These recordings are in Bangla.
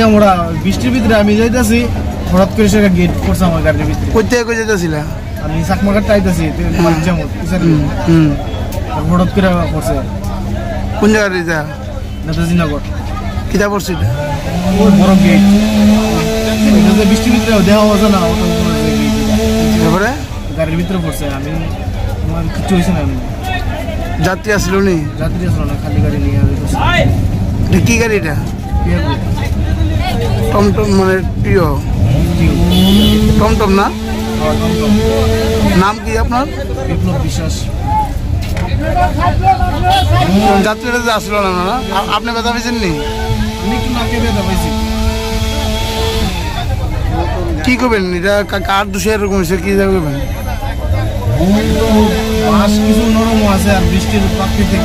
আমরা বৃষ্টির ভিতরে আমি যাইতেছি, হঠাৎ করে সে গেট করছে আমার গাড়ির ভিতরে। কই থেকে কই যাইতেছিল? আমি চাকমাঘাট আইতাছি, হঠাৎ করে পড়ছে। কোন জায়গায় এটা? নেতাজিনগর। কিটা পড়ছে? ওই বড় গেট। বৃষ্টির ভিতরে দেওয়া হচ্ছে না, তারপরে গাড়ির ভিতরে পড়ছে। আমি আমার কিছু হয়েছে না। যাত্রী আসলো নি? যাত্রী আসলো না, খালি গাড়ি নিয়ে। কি গাড়ি এটা? টমটম, মানে প্রিয় টমটম না? নাম কি আপনার? বিপ্লব বিশ্বাস। যাত্রীরা যে আসলো না, না আপনি ব্যথা পেয়েছেন নি? আমি কি নাকে ব্যথা পেয়েছি। কি করবেন এটা? কার দোষে এরকম হয়েছে? কি করবেন? কিছু নরম আছে আর বৃষ্টির প্রাকৃতিক।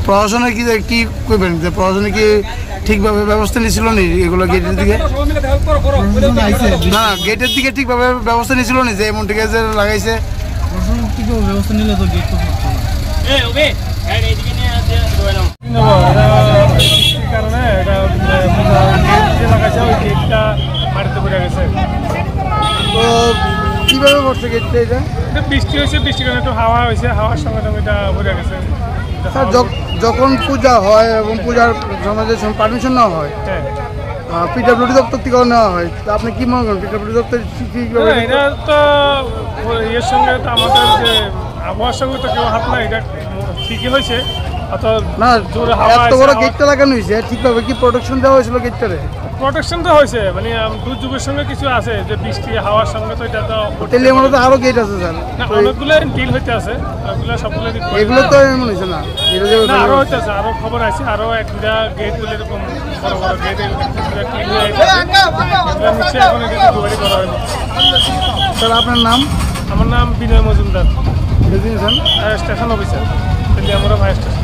প্রশাসনে কি করবেন? প্রশাসনে কি ঠিকভাবে ব্যবস্থা নিয়েছিল নি এগুলো গেটের দিকে? না, গেটের দিকে ঠিকভাবে ব্যবস্থা নিয়েছিল নি যে এমন থেকে যে লাগাইছে? ব্যবস্থা নিলে তো গেট তো কিভাবে পড়ছে গেটটা? এটা বৃষ্টি হয়েছে, বৃষ্টির কারণে একটু হাওয়া হয়েছে, হাওয়ার সঙ্গে সঙ্গে এটা ভরে গেছে। যখন পূজা হয় এবং পূজার সমাজের পারমিশন নেওয়া হয়, পিডব্লিউডি দপ্তর থেকে নেওয়া হয়, আপনি কি মনে করেন পিডব্লিউডি দপ্তর? এটা তো এর সঙ্গে তো আমাদের যে আবহাওয়ার সঙ্গে তো কেউ হাত নাই, এটা ঠিকই হয়েছে। না, এত বড় গেটটা লাগানো হয়েছে, ঠিকভাবে কি প্রোটেকশন দেওয়া হয়েছিল গেটটারে? প্রোটেকশন তো হয়েছে, মানে দুর্যোগের সঙ্গে কিছু আছে যে বৃষ্টি হাওয়ার সঙ্গে, তো এটা তো তেলিয়ামনে তো আরো গেট আছে স্যার, অনেকগুলো ডিল হইতে আছে, ওগুলো সবগুলো এগুলো তো এমন হয়েছে না, আরো হইতে আছে, আরো খবর আছে, আরো এক দুটা গেট গুলো এরকম বড় বড় গেট স্যার। আপনার নাম? আমার নাম বিনয় মজুমদার, স্টেশন অফিসার তেলিয়ামরা ভাই স্টেশন।